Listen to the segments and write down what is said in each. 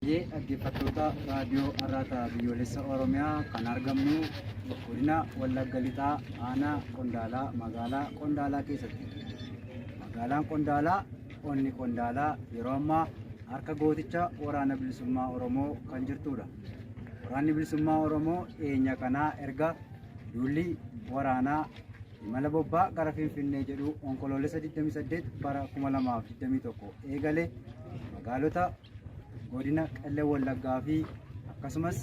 Dhaggeeffattoota raadiyoo Arraataa biyyoolessa Oromiyaa kan argamnu godina Wallagga Lixaa aanaa Qondaalaa magaalaa Qondaalaa keessatti. Magaalaan Qondaalaa onni Qondaalaa yeroo ammaa harka gooticha waraana bilisummaa Oromoo kan jirtudha. Waraanni bilisummaa Oromoo dhiyeenya kanaa erga duulli waraanaa imala bobbaa gara Finfinnee jedhu onkoloolessa 28 bara 2021 eegale magaalota godina Qellem Wallaggaa fi akkasumas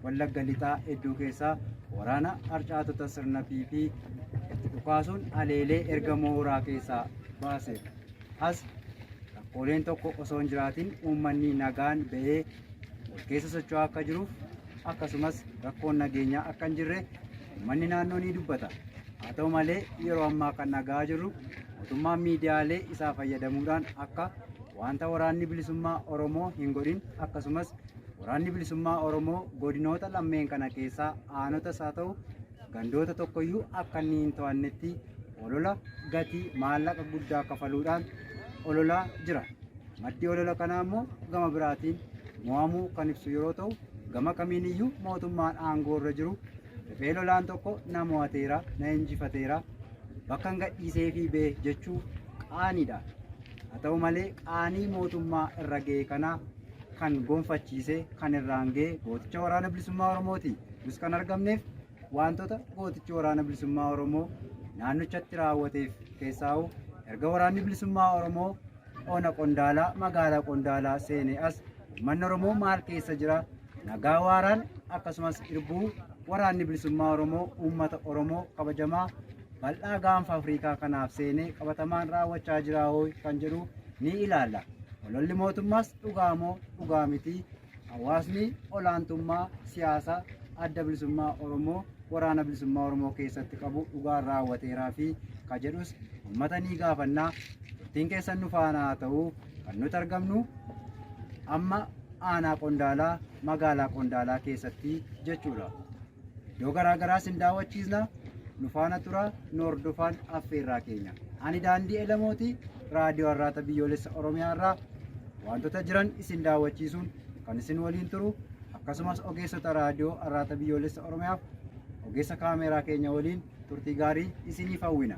Wallagga Lixaa hedduu keessaa waraana harcaatota sirna PP itti dhukaasuun aleelee erga mooraa keessaa baase. As rakkooleen tokko osoo hin jiraatin uummanni nagaan ba'ee wal keessa socho'aa akka jiruuf akkasumas rakkoon nageenyaa akka hin jirre uummanni naannoo ni dubbata. Haa ta'u malee yeroo ammaa kan nagaa jirru mootummaan miidiyaalee isaa fayyadamuudhaan akka wanta waraanni bilisummaa Oromoo hin godhin akkasumas waraanni bilisummaa Oromoo godinoota lammeen kana keessaa aanotas haa ta'u gandoota tokkoyyuu akka inni hin to'annetti olola gatii maallaqa guddaa kafaluudhaan ololaa jira. Maddi olola kanaa immoo gama biraatiin mo'amuu kan ibsu yeroo ta'u gama kamiiniyyuu mootummaan aangoo irra jiru riphee lolaan tokko na mo'ateera na injifateera bakka hin gadhiisee fi bee jechuu qaaniidha. Haa ta'u malee qaanii mootummaa irra ga'e kana kan gonfachiise kan irraan ga'e gooticha waraana bilisummaa Oromooti. Nus kan argamneef wantoota gootichi waraana bilisummaa Oromoo naannochatti raawwateef keessaa'u erga waraanni bilisummaa Oromoo ona Qondaalaa magaalaa Qondaalaa seenee as uummanni Oromoo maal keessa jira nagaa waaraan akkasumas irbuu waraanni bilisummaa Oromoo uummata Oromoo kabajamaa bal'aa gaanfa Afrikaa kanaaf seenee qabatamaan raawwachaa jira hooy kan jedhu ni ilaalla. Ololli mootummaas dhugaa moo dhugaa miti? Hawaasni olaantummaa siyaasaa adda bilisummaa Oromoo waraana bilisummaa Oromoo keessatti qabu dhugaan raawwateeraa fi ka jedhus uummata ni gaafannaa. Ittiin keessan nu faana haa ta'u kan nuti argamnu amma aanaa Qondaalaa magaalaa Qondaalaa keessatti jechuudha. Iddoo garaagaraas hin daawwachiisna. Nu faana tura nu hordofaan affeerraa keenya. Ani Daandii Elamooti raadiyoo Arraata biyyoolessa Oromiyaa irraa wantoota jiran isin daawwachiisuun kan isin waliin turu akkasumas ogeessota raadiyoo Arraata biyyoolessa Oromiyaaf ogeessa kaameeraa keenya waliin turtii gaarii isiniif hawwina.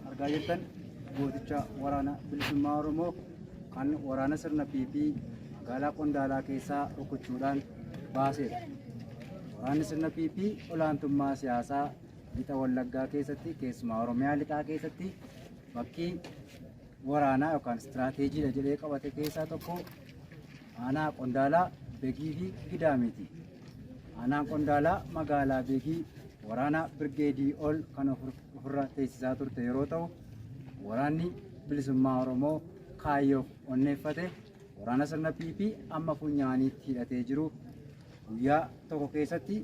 Argaa jirtan gooticha waraana bilisummaa Oromoo kan waraana sirna PP magaalaa Qondaalaa keessaa rukuchuudhaan baaseedha. Waraanni sirna PP olaantummaa siyaasaa lixa Wallaggaa keessatti keessumaa Oromiyaa lixaa keessatti bakkii waraanaa yookaan istiraateejiidha jedhee qabate keessaa tokko aanaa Qondaalaa Beegii fi Gidaamiiti. Aanaan Qondaalaa magaalaa Beegii waraana birgeedii ol kan ofirra teessisaa turte yeroo ta'u waraanni bilisummaa Oromoo kaayyoof onneeffate waraana sirna PP amma funyaaniitti hidhatee jiru guyyaa tokko keessatti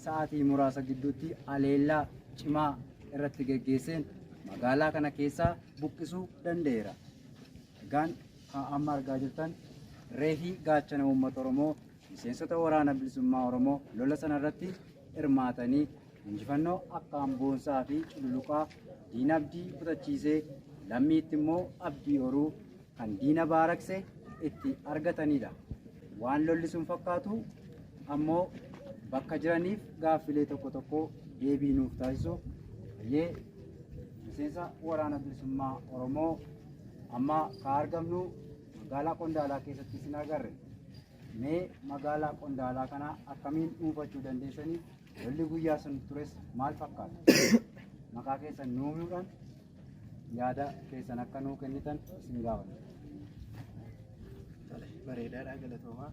sa'aatii muraasa gidduutti aleellaa cimaa irratti geggeesseen magaalaa kana keessaa buqqisuu danda'eera. Egaan amma argaa jirtan reefii gaachana uummata Oromoo miseensota waraana bilisummaa Oromoo lola sana irratti hirmaatanii injifannoo akkaan boonsaa fi cululuqaa diina abdii kutachiisee lammiitti immoo abdii horuu kan diina baarakse itti argatanidha. Waan lolli sun fakkaatu ammoo bakka jiraniif gaaffilee tokko tokko deebii nuuf taasisu baay'ee miseensa waraana bilisummaa Oromoo amma ka argamnu magaalaa Qondaalaa keessatti isin agarre. Mee magaalaa Qondaalaa kana akkamiin dhuunfachuu dandeessanii lolli guyyaa sun tures maal fakkaata? Maqaa keessan nuumuudhaan yaada keessan akka nuu kennitan isin gaafadha. Bareedaadha galatoomaa.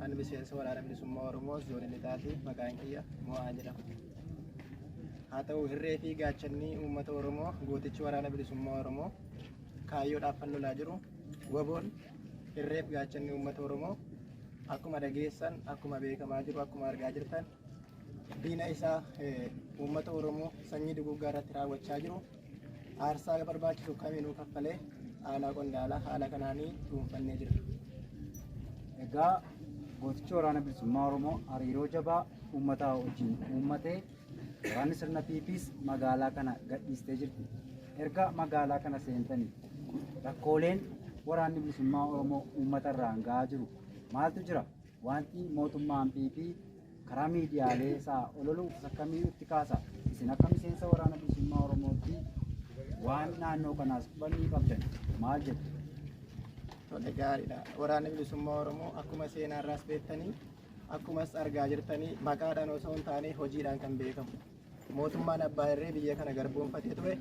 Ani miseensa waraana bilisummaa Oromoo zoonii lixaati maqaan kiyya Mo'aa jedhama. Haa ta'u hirree fi gaachanni uummata Oromoo gootichi waraana bilisummaa Oromoo kaayyoodhaaf kan lolaa jiru waboon hirree fi gaachanni uummata Oromoo akkuma dhageessan akkuma beekamaa jiru akkuma argaa jirtan diina isaa uummata Oromoo sanyii duguggaa irratti raawwachaa jiru aarsaa barbaachisu kamiinuu kaffalee haala qondaalaa haala kanaanii dhuunfannee jira. Egaa gootichi waraana bilisummaa Oromoo hariiroo jabaa uummataa wajjin uummatee waraanni sirna PPs magaalaa kana gadhiistee jirti. Erga magaalaa kana seentanii rakkooleen waraanni bilisummaa Oromoo uummata irraan gahaa jiru maaltu jira? Wanti mootummaan PP karaa miidiyaalee isaa ololuuf akkamii itti kaasa? Isin akka miseensa waraana bilisummaa Oromootti waan naannoo kanaas hubannoo qabdan maal jettu? Tole gaariidha. Waraanni bilisummaa Oromoo akkuma seenaa irraas beektanii akkumas argaa jirtanii maqaadhaan osoo hin taane hojiidhaan kan beekamu. Mootummaan abbaa irree biyya kana garboomfatee ture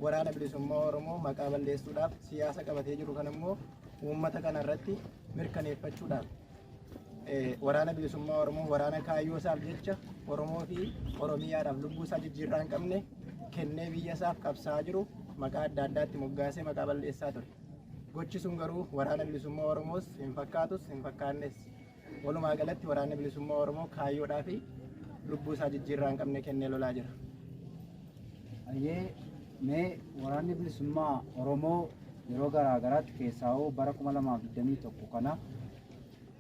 waraana bilisummaa Oromoo maqaa balleessuudhaaf siyaasa qabatee jiru kan immoo uummata kana irratti mirkaneeffachuudhaaf waraana bilisummaa Oromoo waraana kaayyoo isaaf jecha Oromoo fi Oromiyaadhaaf lubbuu isaa jijjiirraa hin qabne kennee biyya isaaf qabsaa'aa jiru maqaa adda addaatti moggaasee maqaa balleessaa ture. Gochi sun garuu waraana bilisummaa Oromoos hin fakkaatus hin fakkaannes. Walumaa galatti waraanni bilisummaa Oromoo kaayyoodhaa fi lubbuu isaa jijjiirraa hin qabne kennee lolaa jira. Ayyee mee waraanni bilisummaa Oromoo yeroo garaa garaatti keessaa bara 2021 kana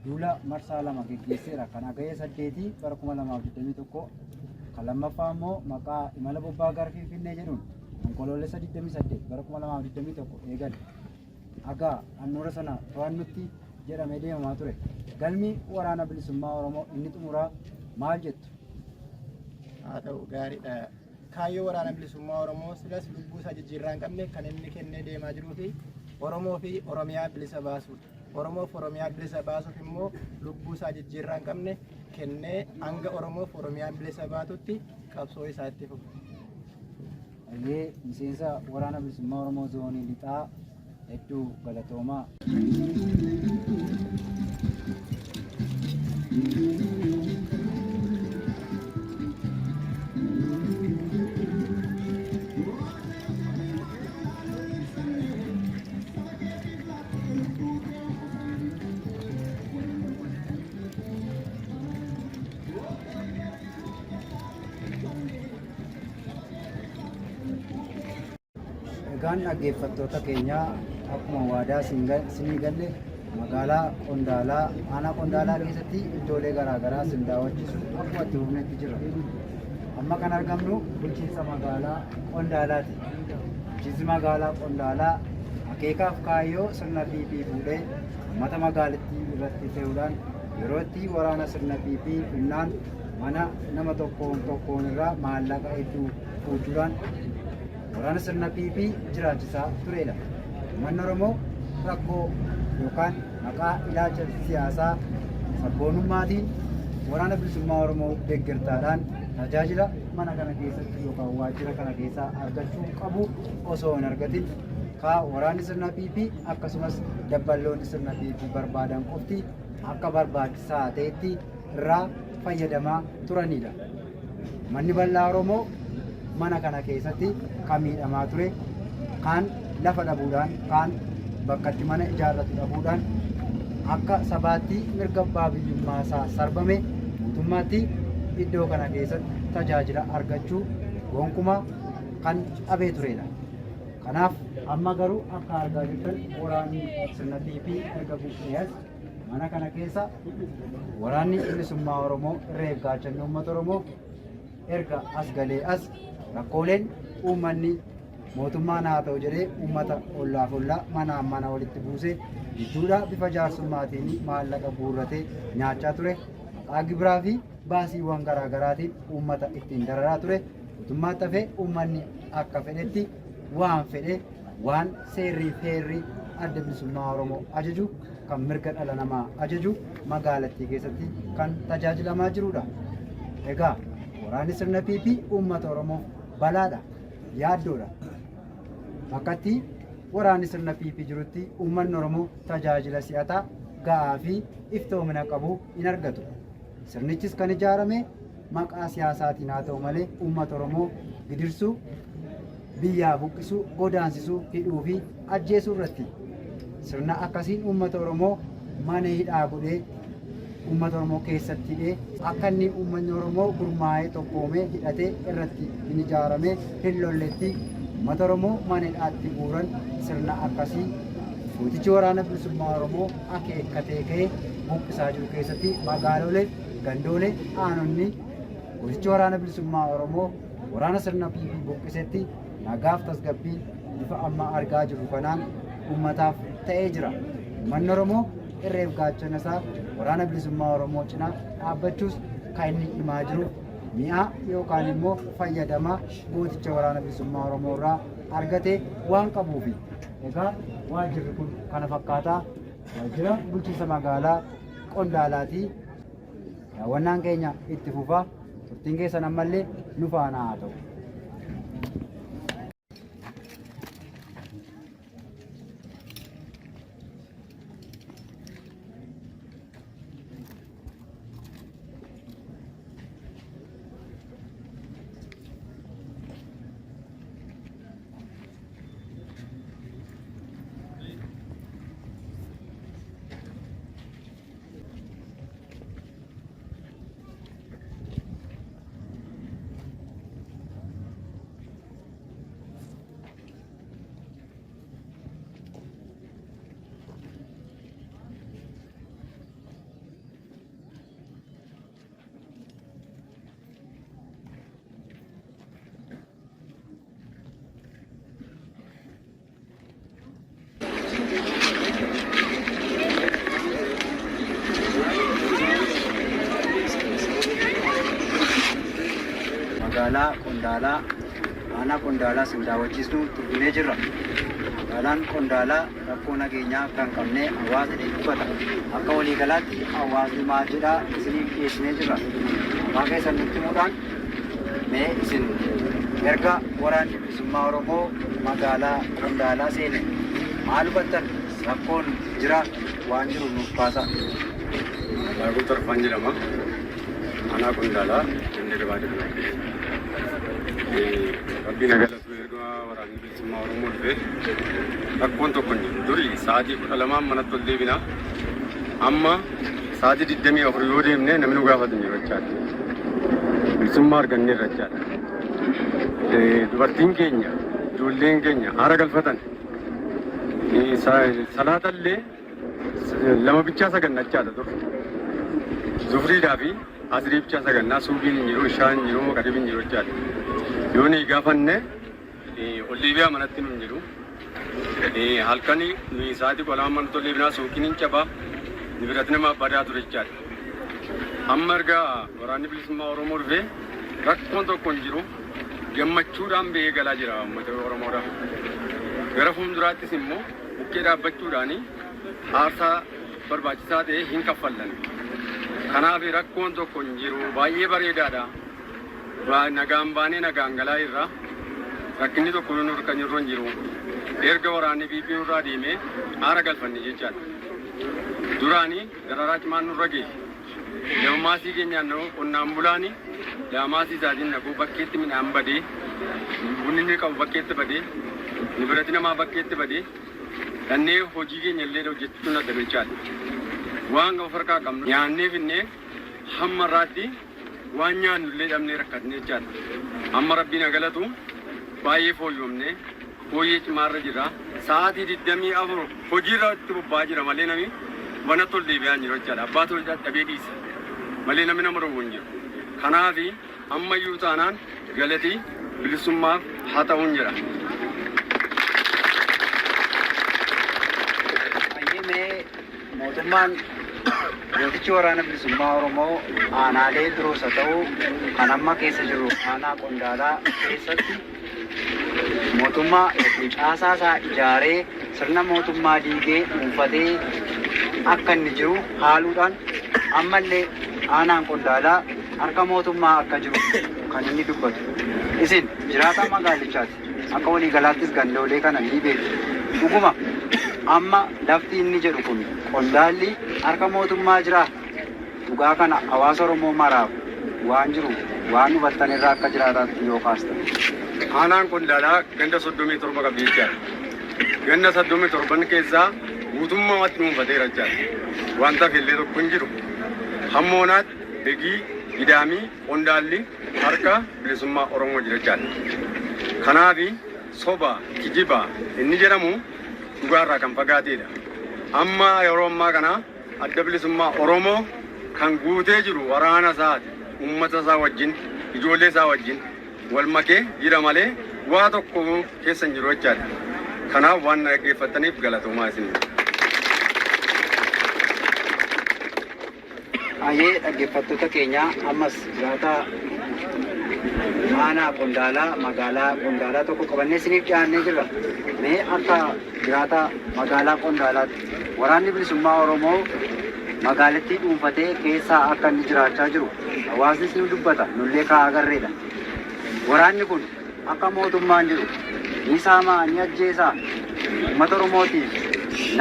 duula marsaa 2 geggeesseera. Kan hagayya 8 bara 2021 kan lammaffaa immoo maqaa imala bobbaa gara Finfinnee jedhuun onkoloolessa 28 bara 2021 eegale. Agaa annoora sana to'annutti jedhamee deemamaa ture. Galmi waraana bilisummaa Oromoo inni xumuraa maal jettu? Haa ta'u gaariidha. Kaayyoo waraana bilisummaa Oromoo silas lubbuu isaa jijjiirraa hin qabne kan inni kennee deemaa jiruu fi Oromoo fi Oromiyaa bilisa baasuudha. Oromoof Oromiyaa bilisa baasuuf immoo lubbuu isaa jijjiirraa hin qabne kennee hanga Oromoof Oromiyaa bilisa baatutti qabsoo isaa itti fufu. Ayyee miseensa waraana bilisummaa Oromoo zoonii lixaa hedduu galatoomaa. Egaan dhaggeeffattoota keenyaa akkuma waadaa sinii galle magaalaa Qondaalaa aanaa Qondaalaa keessatti iddoolee garaagaraa sin daawwachiisu akkuma itti hubnetti jira. Amma kan argamnu bulchiinsa magaalaa Qondaalaati. Bulchiinsi magaalaa Qondaalaa akeekaaf kaayyoo sirna PP fuudhee uummata magaalattii irratti ta'uudhaan yeroo itti waraana sirna PP finnaan mana nama tokkoon irraa maallaqa hedduu fuudhuudhaan waraana sirna PP jiraachisaa turedha. Uummanni Oromoo rakkoo yookaan maqaa ilaalcha siyaasaa sabboonummaatiin waraana bilisummaa Oromoo deeggartaadhaan tajaajila mana kana keessatti yookaan waajjira kana keessaa argachuu qabu osoo hin argatin waraanni sirna PP akkasumas dabballoonni sirna PP barbaadan qofti akka barbaachisaa ta'etti irraa fayyadamaa turanidha. Manni bal'aa Oromoo mana kana keessatti kan miidhamaa ture, kaan lafa dhabuudhaan, kaan bakka itti mana ijaarratu dhabuudhaan akka sabaatti mirga abbaa biyyummaa isaa sarbame mootummaatti iddoo kana keessatti tajaajila argachuu gonkumaa kan dhabee turedha. Kanaaf amma garuu akka argaa jirtan waraanni sirna PP erga buqqees mana kana keessa waraanni bilisummaa Oromoo irreef gaachanni uummata Oromoo erga as galee as rakkooleen uummanni mootummaan haa ta'u jedhee uummata ollaaf ollaa manaan mana walitti buusee gidduudha bifa jaarsummaatiin maallaqa guurratee nyaachaa ture. Maqaa gibiraa fi baasiiwwan garaagaraatiin uummata ittiin dararaa ture. Mootummaatti hafee uummanni akka fedhetti waan fedhe waan seerrii fi heerri adda bilisummaa Oromoo ajaju kan mirga dhala namaa ajaju magaalattii keessatti kan tajaajilamaa jirudha. Egaa waraanni sirna PP uummata Oromoof balaadha, yaaddoodha. Bakkatti waraanni sirna PP jirutti uummanni Oromoo tajaajila si'ataa ga'aa fi iftoomina qabu hin argatu. Sirnichis kan ijaarame maqaa siyaasaatiin haa ta'u malee uummata Oromoo gidirsuu, biyyaa buqqisuu, godaansisuu, hidhuu fi ajjeesuu irratti. Sirna akkasiin uummata Oromoo mana hidhaa godhee uummata Oromoo keessatti hidhee akka inni uummanni Oromoo gurmaa'ee tokkoomee hidhatee irratti hin ijaaramee hin lolletti uummata Oromoo mana hidhaatti guuran sirna akkasii mootichi waraana bilisummaa Oromoo akeekkatee ka'ee buqqisaa jiru keessatti magaalolee, gandoolee, aanonni mootichi waraana bilisummaa Oromoo waraana sirna PP buqqisetti nagaaf tasgabbii bifa amma argaa jirru kanaan uummataaf ta'ee jira. Uummanni Oromoo irreef gaachana isaa waraana bilisummaa Oromoo cinaa dhaabbachuus kan inni himaa jiru mi'a yookaan immoo fayyadamaa mooticha waraana bilisummaa Oromoo irraa argatee waan qabuufi. Egaa waajjirri kun kana fakkaataa waajjira bulchiinsa magaalaa Qondaalaatii. Daawwannaan keenya itti fufaa. Turtiin keessan ammallee nu faana haa ta'u. Magaalaa Qondaalaa, aanaa Qondaalaa sin daawwachiisnu turbinee jirra. Magaalaan Qondaalaa rakkoo nageenyaa kan qabne hawaasni dubbata. Akka waliigalaatti hawaasni maal jedhaa isiniif dhiyeessinee jirra. Maqaa keessan nutti himuudhaan mee isin erga waraanni bilisummaa Oromoo magaalaa Qondaalaa seene maal hubattan? Rakkoon jira waan jiru nuuf kaasa. Lagu Tarfan jedhama. Aanaa Qondaalaa jennee gabaadha. Rabbiin agalatu erga waraanni bilisummaa Oromoo dhufe rakkoon tokko hin jiru. Durii sa'aatii 12 manatti ol deebina. Amma sa'aatii 24 yoo deemne namni nu gaafatu hin jiru jechaadha. Bilisummaa argannee irra jechaadha. Dubartiin keenya, ijoolleen keenya haara galfatan. Salaatallee lama bichaa sagannachaadha ture. Zufriidhaa fi asrii bichaa sagannaa suuqiin hin jiru, ishaan hin jiru, kadhiin hin jiru jechaadha. Yoo ni gaafanne olliibiyaa manatti nu hin jiru. Halkani nuyi sa'aatii 12 manatti ol deebinaa suuqiin hin cabaa. Ni biratti nama badaa ture jechaadha. Amma erga waraanni bilisummaa Oromoo dhufe rakkoon tokko hin jiru. Gammachuudhaan bahee galaa jira uummata Oromoodhaaf. Gara fuulduraattis immoo bukkee dhaabbachuudhaan aarsaa barbaachisaa ta'e hin kaffallan. Kanaaf rakkoon tokko hin jiru. Baay'ee bareedaadha. Nagaan baanee nagaan galaa irraa rakkinni tokko nuyi kan jirru hin jiru. Erga waraanni PP nurraa deemee aara galfanne jechaadha. Duraanii dararaa cimaan nurra ga'e. Lammaasii keenyaan qonnaan bulaani lammaasii isaatiin naquu bakkeetti midhaan badee bunni inni qabu bakkeetti badee ni biratti namaa bakkeetti badee dhannee hojii keenya illee hojjechuun adda jechaadha. Waan of harkaa qabnu nyaannee finnee hamma irraatti waan nyaannu illee dhabnee rakkatne jechaadha. Amma rabbiin agalatu baay'ee fooyyomne fooyyee cimaarra jira. Sa'aatii 24 hojiirra itti bobba'aa jira malee namni mana tol deebi'aa jiru jechaadha. Abbaa tol dhabee dhiisa malee namni nama dhowwu hin jiru. Kanaaf ammayyuu taanaan galatii bilisummaaf haa ta'uun jira. Mootummaan mootichi waraana bilisummaa Oromoo aanaalee biroos haa ta'u kan amma keessa jiru aanaa Qondaalaa keessatti mootummaa caasaa isaa ijaaree sirna mootummaa diigee dhuunfatee akka inni jiru haaluudhaan ammallee aanaan Qondaalaa harka mootummaa akka jiru kan inni dubbatu. Isin jiraataa magaalichaati. Akka waliigalaattis gandoolee kana ni beektu. dhuguma amma lafti inni jedhu kun qondaalli harka mootummaa jira. Dhugaa kana hawaasa Oromoo maraaf waan jiru waan hubattan irraa akka jiraataatti yoo kaastan. Aanaan Qondaalaa ganda 37 qabdi jechaadha. Ganda 37 keessaa guutummaatti dhuunfateera jechaadha. Wanta fillee tokko hin jiru. Hammoonaatti Begii, Gidaamii, Qondaalli harka bilisummaa Oromoo jira jechaadha. Kanaafi soba, kijiba inni jedhamu dhugaarraa kan fagaatedha. Amma yeroo ammaa kana adda bilisummaa Oromoo kan guutee jiru waraana isaati, uummata isaa wajjin, ijoollee isaa wajjin wal makee jira malee waa tokko keessa hin jiru jechaadha. Kanaaf waan dhaggeeffataniif galatoomaa isin. Ayee dhaggeeffattoota keenya ammas jiraata aanaa Qondaalaa magaalaa Qondaalaa tokko qabannee isiniif dhiyaannee jirra. Mee akka jiraata magaalaa Qondaalaatti waraanni bilisummaa Oromoo magaalattii dhuunfatee keessaa akka inni jiraachaa jiru hawaasnis ni dubbata, nullee kaa'aa agarreedha. Waraanni kun akka mootummaan jiru ni saamaa ni ajjeesaa uummata Oromootiif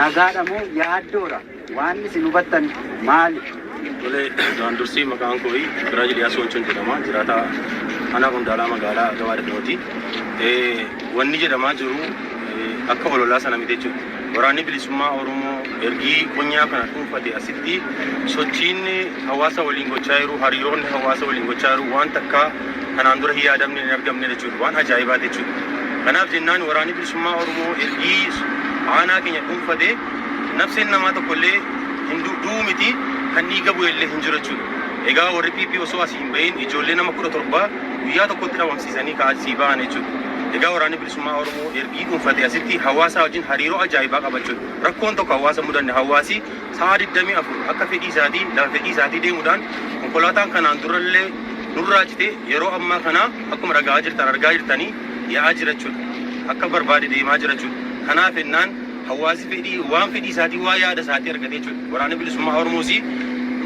nagaadha moo yaaddoodha? Waan isin hubattan maali? Duraan dursii maqaan koo Biraajil Yaasoochoon jedhama. Jiraata aanaa Qondaalaa magaalaa Gabaa Daddamooti. Wanni jedhamaa jiru akka ololaa sana miti jechuudha. Waraanni bilisummaa Oromoo ergii qonyaa kana dhuunfate asitti sochiin hawaasa waliin gochaa jiru, hariiroonni hawaasa waliin gochaa jiru waan takka kanaan dura hin yaadamne hin argamne jechuudha. Waan ajaa'ibaati jechuudha. Kanaaf jennaan waraanni bilisummaa Oromoo ergii aanaa keenya dhuunfate nafseen namaa tokkollee hin du'u miti kan dhiiga bu'ellee hin jiru jechuudha. Egaa warri PP osoo asii hin bahin ijoollee nama 17 guyyaa tokkotti dhabamsiisanii kaasii ba'an jechuudha. Egaa waraanni bilisummaa Oromoo ergii dhuunfate asitti hawaasa wajjin hariiroo ajaa'ibaa qaba jechuudha. Rakkoon tokko hawaasa mudanne hawaasi sa'a 24 akka fedhii isaatii lafa fedhii isaatii deemuudhaan konkolaataan kanaan durallee nurraa cite yeroo ammaa kana akkuma argaa jirtanii yaa'aa jira jechuudha. Akka barbaade deemaa jira jechuudha. Kanaaf ennaan hawaasi fedhii waan fedhii isaatii waa yaada isaatii argate jechuudha. Waraanni bilisummaa Oromoos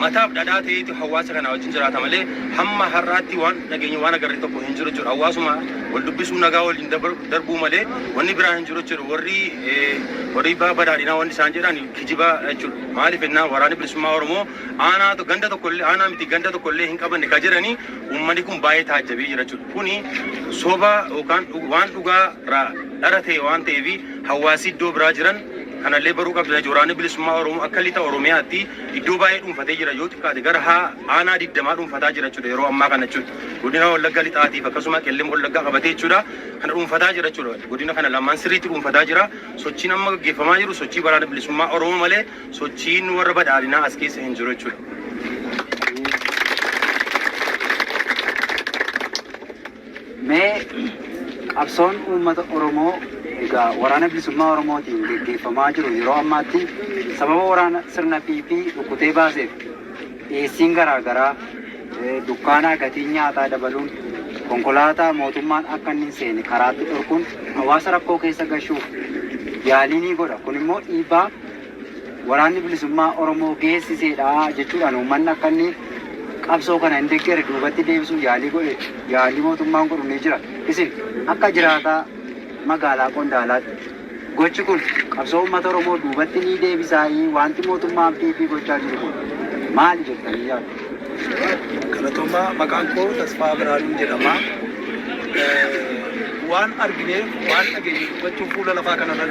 mataaf dhadhaa ta'eetu hawaasa kana wajjin jiraata malee hamma har'aatti waan nageenya waan agarre tokko hin jiru jechuudha. Hawaasuma wal dubbisuu nagaa waliin darbuu malee wanni biraan hin jiru jechuudha. Warri badhaadhinaa wanni isaan jedhan kijiba jechuudha. Maaliif ennaa waraanni bilisummaa Oromoo aanaa ganda tokkollee aanaa miti ganda tokkollee hin qabanne ka jedhanii uummanni kun baay'ee taajjabee jira jechuudha. Kuni soba yookaan waan dhugaa dhara ta'e waan ta'eef hawaasi iddoo biraa jiran kanallee baruu qabda. Waraanni bilisummaa Oromoo akka lixa Oromiyaatti iddoo baay'ee dhuunfatee jira yoo xiqqaate gara aanaa 20 dhuunfataa jira jechuudha yeroo ammaa kana jechuudha. Godina Wallaggaa lixaatiif akkasuma qellem Wallaggaa qabatee jechuudha kana dhuunfataa jira jechuudha. Godina kana lamaan sirriitti dhuunfataa jira. Sochiin amma gaggeeffamaa jiru sochii waraana bilisummaa Oromoo malee sochiin warra badhaadhinaa as keessa hin jiru jechuudha. Mee qabsoon uummata Oromoo egaa waraana bilisummaa Oromootiin gaggeeffamaa jiru yeroo ammaatti sababa waraana sirna PP dhukkutee baaseef dhiyeessiin garaagaraa dukkaanaa gatii nyaataa dabaluun konkolaataa mootummaan akka inni hin seene karaatti dhorkuun hawaasa rakkoo keessa gashuuf yaalii ni godha. Kun immoo dhiibbaa waraanni bilisummaa Oromoo geessiseedha jechuudhaan uummanni akka inni qabsoo kana hin deeggare duubatti deebisuuf yaalii mootummaan godhu ni jira. Isin akka jiraataa magaalaa Qondaalaatti gochi kun qabsoo uummata Oromoo duubatti ni deebisaa wanti mootummaan PP gochaa jiru kun maali jettanii yaaddu? Galatoomaa maqaan koo Tasfaa Biraanuun jedhama. Waan argineef waan dhageenye dubbachuun fuula lafaa kanarra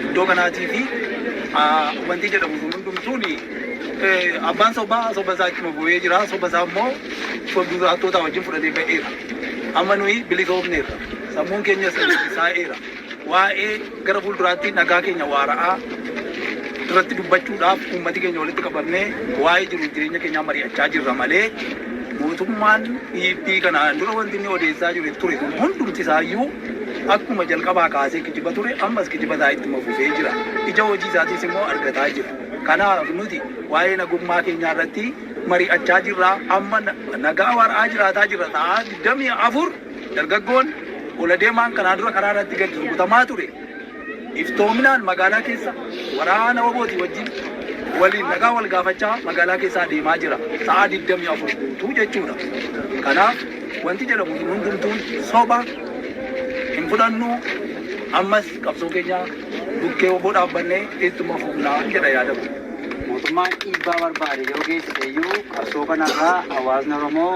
iddoo kanaatii fi wanti jedhamu sun hundumtuun abbaan sobaa soba isaa ittuma bu'ee jira. Soba isaa immoo duraattoota wajjin fudhatee ba'eera. Amma nuyi bilisoomneerra. Sammuun keenya saa'eera. Waa'ee gara fuulduraatti nagaa keenya waara'aa irratti dubbachuudhaaf uummati keenya walitti qabamnee waa'ee jiru jireenya keenyaa mari'achaa jirra malee mootummaan PP kanaan dura wanti inni odeessaa jiru ture hundumti isaayyuu akkuma jalqabaa kaasee kijiba ture ammas kijiba isaa ittuma fufee jira. Ija hojii isaatiis immoo argataa jira. Kanaaf nuti waa'ee nagummaa keenyaa irratti mari'achaa jirra. Amma nagaa waara'aa jiraataa jirra. Ta'aa 24 dargaggoon ola deemaan kanaa dura karaa irratti gadi rukutamaa ture. Iftoominaan magaalaa keessa waraana Obooti wajjin waliin nagaa wal gaafachaa magaalaa keessaa deemaa jira. Sa'a 24 guutuu jechuudha. Kanaaf wanti jedhamu hundumtuun soba hin fudhannu. Ammas qabsoo keenya bukkee obbo dhaabbannee ittuma fufnaa jedha yaadamu. Mootummaan dhiibbaa barbaade yoo geessise iyyuu qabsoo kanarraa hawaasni Oromoo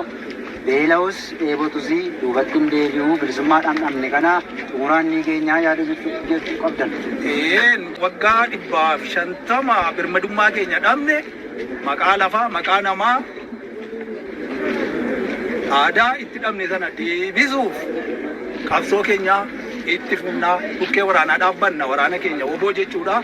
beela'us dheebotus duubatti hin deebi'u bilisummaadhaan dhabne kana xumuraan ni geenyaa yaada jechuu qabdan. Waggaa 150 birmadummaa keenya dhabne maqaa lafaa maqaa namaa aadaa itti dhabne sana deebisuuf qabsoo keenya itti fufnaa bukkee waraanaa dhaabbanna waraana keenya obbo jechuudha.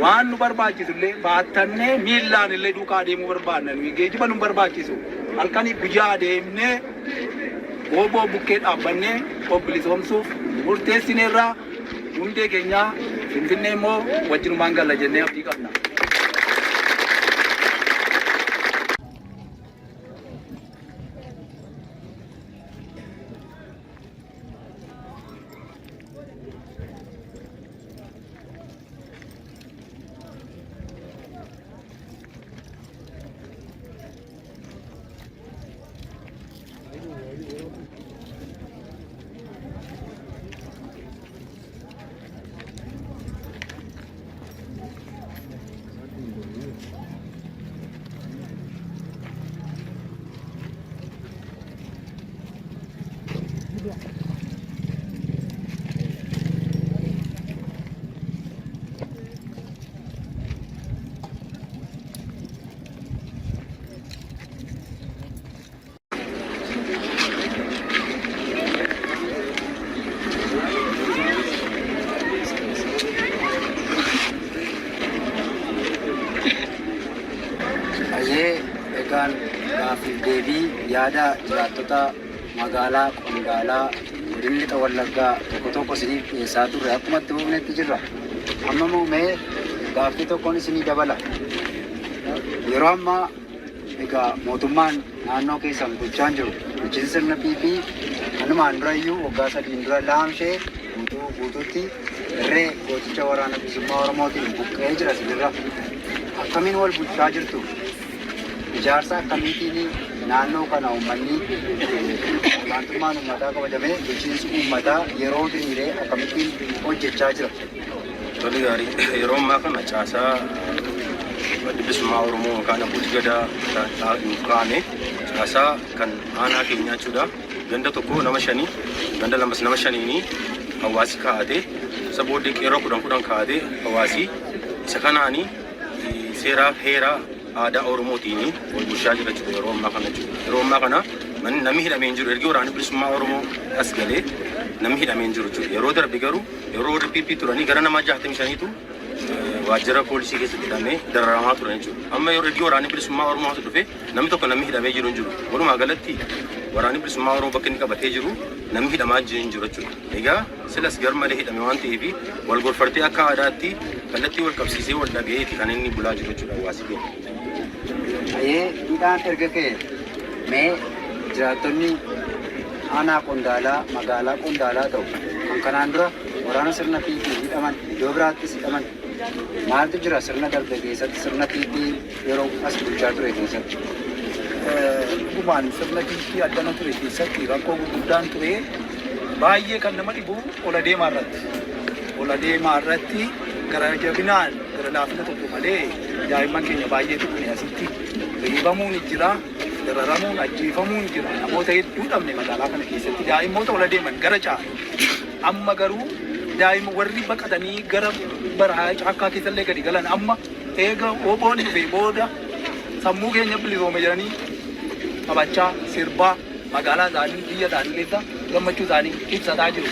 Waan nu barbaachisu illee baattannee miillaan illee duukaa deemuu barbaanna geejjiba nu barbaachisu halkanii guyyaa deemnee obbo bukkee dhaabbannee bilisoomsuuf murteessineerraa hundee keenya Finfinnee immoo wajjinumaan galla jennee abdii qabna. Egaan gaafiif deebii yaada jiraattota magaalaa Qondaalaa godina lixa Wallaggaa tokko tokko isiniif dhiyeessaa turre akkuma itti fufnetti jirra. Amma muumee gaaffii tokkoon isinii dabala. Yeroo ammaa egaa mootummaan naannoo keessan bulchaan jiru bulchiinsa sirna PP kanumaan durayyuu waggaa 3 dura laamshee guutuutti irree gooticha waraana bilisummaa Oromootiin buqqee jira isinirra. Akkamiin wal bulchaa jirtu? Ijaarsa akkamiitiin naannoo kana uummanni olaantummaan uummataa kabajamee bulchiinsi uummataa yeroo diriiree akkamittiin hojjechaa jira? Tole gaarii yeroo ammaa kana caasaa bilisummaa Oromoo yookaan abbootii gadaa kaa'ame caasaa kan aanaa keenyaa jechuudha. Ganda tokko nama 5 ganda lamas nama 5 hawaasi kaa'ate isa booddee qeerroo 10 kaa'ate hawaasi isa kanaanii seeraa heeraa aadaa Oromootiin wal bulchaa jira jechuudha yeroo ammaa kana jechuudha. Yeroo ammaa kana namni hidhamee hin jiru erga waraanni bilisummaa Oromoo as galee namni hidhamee hin jiru jechuudha. Yeroo darbe garuu yeroo warri PP turanii gara nama 65tu waajjira poolisii keessatti hidhamee dararamaa turan jechuudha. Amma yeroo erga waraanni bilisummaa Oromoo as dhufe namni tokko namni hidhamee jiru hin jiru. Walumaa galatti waraanni bilisummaa Oromoo bakka inni qabatee jiru namni hidhamaa hin jiru jechuudha. Egaa silas garmalee hidhame waan ta'eef wal gorfartee akka aadaatti kallattii wal qabsiisee wal dhagayeeti kan inni bulaa jiru jechuudha hawaasi keenya. Hidhaan erga ka'e mee jiraattonni aanaa Qondaalaa magaalaa Qondaalaa ta'u kan kanaan dura waraana sirna PP hidhaman iddoo biraattis hidhaman maaltu jira sirna darbe keessatti sirna PP yeroo as bulchaa ture keessatti? Dhugumaan sirna PP addana ture keessatti rakkoo gurguddaan ture baay'ee kan nama dhibu ola deemaa irratti. Ola deemaa irratti gara jabinaan gara laafina tokko malee daa'imman keenya baay'ee tuqne asitti reebamuun jira, dararamuun ajjeefamuun jira. Namoota hedduu dhabne magaalaa kana keessatti daa'immoota ola deeman gara caala. Amma garuu daa'imman warri baqatanii gara baraa caakkaa keessallee gadi galan amma eega oboon dhufee booda sammuu keenya bilisoome jedhanii taphachaa sirbaa magaalaa isaanii biyya isaanii keessa gammachuu isaanii ibsataa jiru.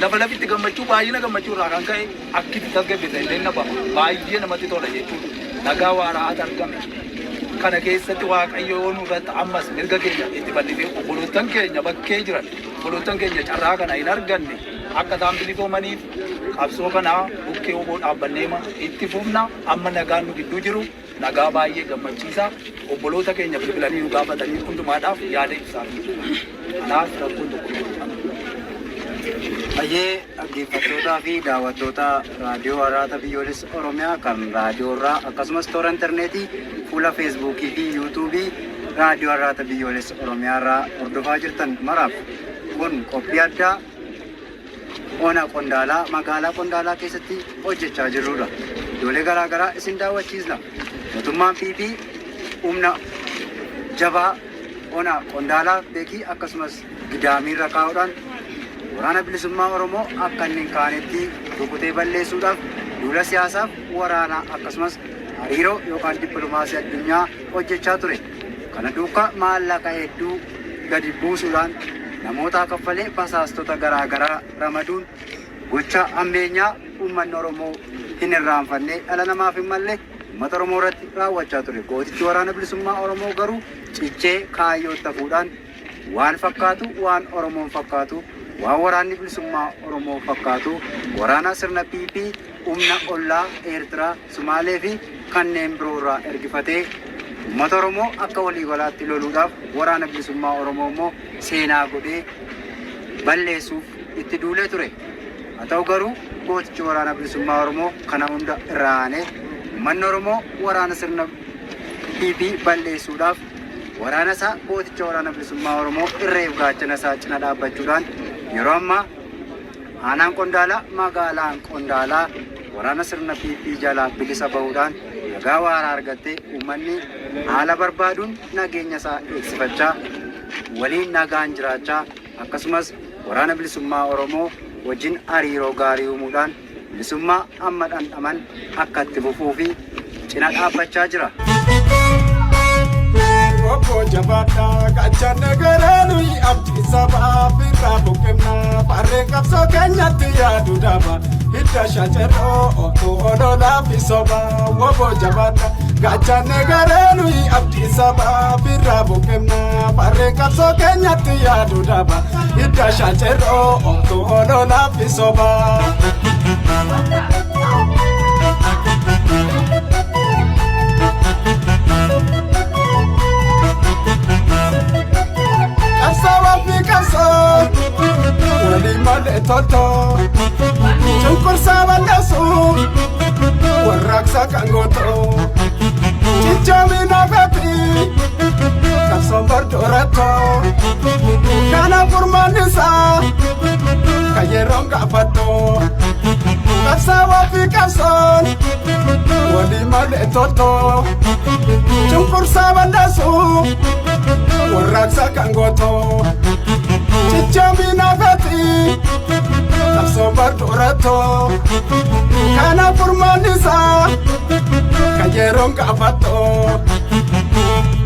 Lafa lafitti gammachuu baay'ina gammachuu irraa kan ka'e akkitti tasgabbisa illee nabama baay'ee namatti tola jechuudha. Nagaa waaraa argame. Kana keessatti Waaqayyo nurratti ammas mirga keenya itti bal'isee obboloottan keenya bakkee jiran obboloottan keenya carraa kana hin arganne akka isaan bilisoomaniif qabsoo kanaa bukkee oboo dhaabbanneema itti fufna amma nagaan nu gidduu jiru nagaa baay'ee gammachiisaa obboloota keenya bilbilanii nu gaafatanii hundumaadhaaf yaada ibsaa. Kanaaf rakkoon tokko Baay'ee dhaggeeffattootaa fi daawwattoota raadiyoo Araata Biyyoolessa Oromiyaa kan raadiyoo irraa akkasumas toora intarneetii fuula feesbuukii fi yuutuubii raadiyoo Araata Biyyoolessa Oromiyaa irraa hordofaa jirtan maraaf kun qophii addaa ona Qondaalaa magaalaa Qondaalaa keessatti hojjechaa jirrudha. Iddoolee garaagaraa isin daawwachiisna. Mootummaan PP humna jabaa ona Qondaalaa beekii akkasumas gidaamiirra kaa'uudhaan waraana bilisummaa Oromoo akka inni hin kaanetti rukutee balleessuudhaaf duula siyaasaaf waraana akkasumas hariiroo yookaan dippiloomaasii addunyaa hojjechaa ture. Kana duukaa maallaqa hedduu gadi buusuudhaan namoota kaffalee basaastota garaagaraa ramaduun gocha ammeenyaa uummanni Oromoo hin irraanfanne dhala namaaf hin malle uummata Oromoo irratti raawwachaa ture. Gootichi waraana bilisummaa Oromoo garuu cichee kaayyootti hafuudhaan waan fakkaatu waan Oromoon fakkaatu waan waraanni bilisummaa Oromoo fakkaatu waraana sirna PP humna ollaa Eertiraa, Sumaalee fi kanneen biroo irraa ergifatee uummata Oromoo akka waliigalaatti loluudhaaf waraana bilisummaa Oromoo immoo seenaa godhee balleessuuf itti duulee ture. Haa ta'u garuu gootichi waraana bilisummaa Oromoo kana hunda irraa aanee uummanni Oromoo waraana sirna PP balleessuudhaaf waraana isaa gooticha waraana bilisummaa Oromoo irreef gaachana isaa cina dhaabbachuudhaan yeroo ammaa aanaan Qondaalaa magaalaan Qondaalaa waraana sirna PP jalaa bilisa bahuudhaan nagaa waaraa argattee uummanni haala barbaaduun nageenya isaa eegsifachaa waliin nagaan jiraachaa akkasumas waraana bilisummaa Oromoo wajjin hariiroo gaarii uumuudhaan bilisummaa amma dhandhaman akka itti fufuu fi cina dhaabbachaa jira. Obbo Jabaadhaa Gaachana Garaanuu abdii sabaa firraa buqqifnaa farree qabsoo keenyatti yaadu dhaba hidda shajarroo otoo ololaa fi sobaa. Obbo Jabaadhaa Gaachana Garaanuu abdii sabaa firraa buqqifnaa farree qabsoo keenyatti yaadu dhaba hidda shajarroo otoo ololaa fi sobaa. Toto Chunkursa bandasu Warraksa kangoto Chichomi nagapi Kapson berdorato Kana furmanisa Kayeron kapato Kapsa wafi kapson Wali male toto Chunkursa bandasu Warraksa kangoto Chichomi nagapi Kapso berdorato Kana furmanisa Kayeron kapato.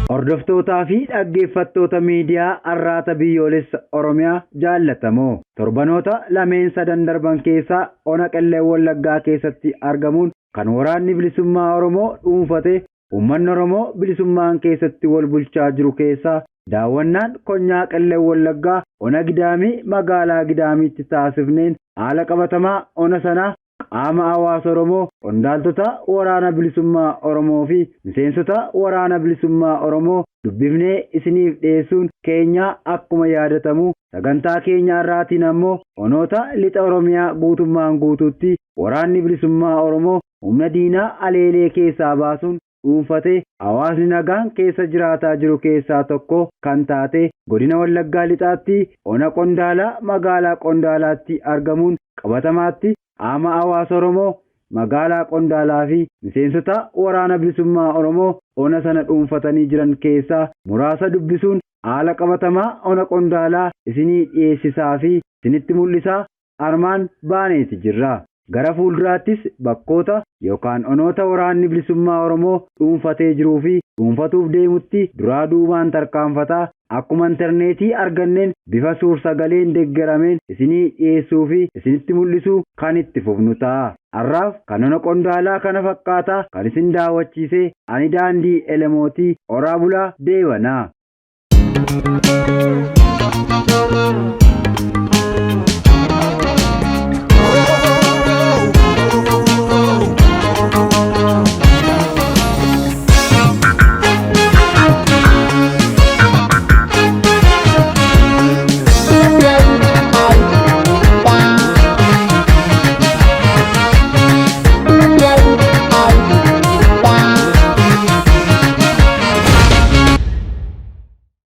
Hordoftootaa fi dhaggeeffattoota miidiyaa Arraata Biyyoolessa Oromiyaa jaallatamoo torbanoota lameen sadan darban keessaa ona Qellee Wallaggaa keessatti argamuun kan waraanni bilisummaa Oromoo dhuunfate uummanni Oromoo bilisummaan keessatti wal bulchaa jiru keessaa daawwannaan konyaa Qellee Wallaggaa ona Gidaamii magaalaa Gidaamiitti taasifneen haala qabatamaa ona sanaa qaama hawaasa Oromoo qondaaltota waraana bilisummaa Oromoo fi miseensota waraana bilisummaa Oromoo dubbifnee isiniif dhiyeessuun keenya akkuma yaadatamu sagantaa keenya irraatiin ammoo onoota lixa Oromiyaa guutummaan guutuutti waraanni bilisummaa Oromoo humna diinaa aleelee keessaa baasuun dhuunfatee hawaasni nagaan keessa jiraataa jiru keessaa tokko kan taate godina Wallaggaa lixaatti ona Qondaalaa magaalaa Qondaalaatti argamuun qabatamaatti qaama hawaasa Oromoo magaalaa Qondaalaa fi miseensota waraana bilisummaa Oromoo ona sana dhuunfatanii jiran keessaa muraasa dubbisuun haala qabatamaa ona Qondaalaa isinii dhiyeessisaa fi isinitti mul'isaa armaan baaneeti jirra. Gara fuulduraattis bakkoota yookaan onoota waraanni bilisummaa Oromoo dhuunfatee jiruu fi dhuunfatuuf deemutti duraa duubaan tarkaanfataa akkuma intarneetii arganneen bifa suur-sagaleen deeggarameen isinii dhiyeessuu fi isinitti mul'isuu kan itti fufnu ta'a. Har'aaf kan ona Qondaalaa kana fakkaataa kan isin daawwachiisee ani Daandii Elemootii Horaa Bulaa Deebanaa.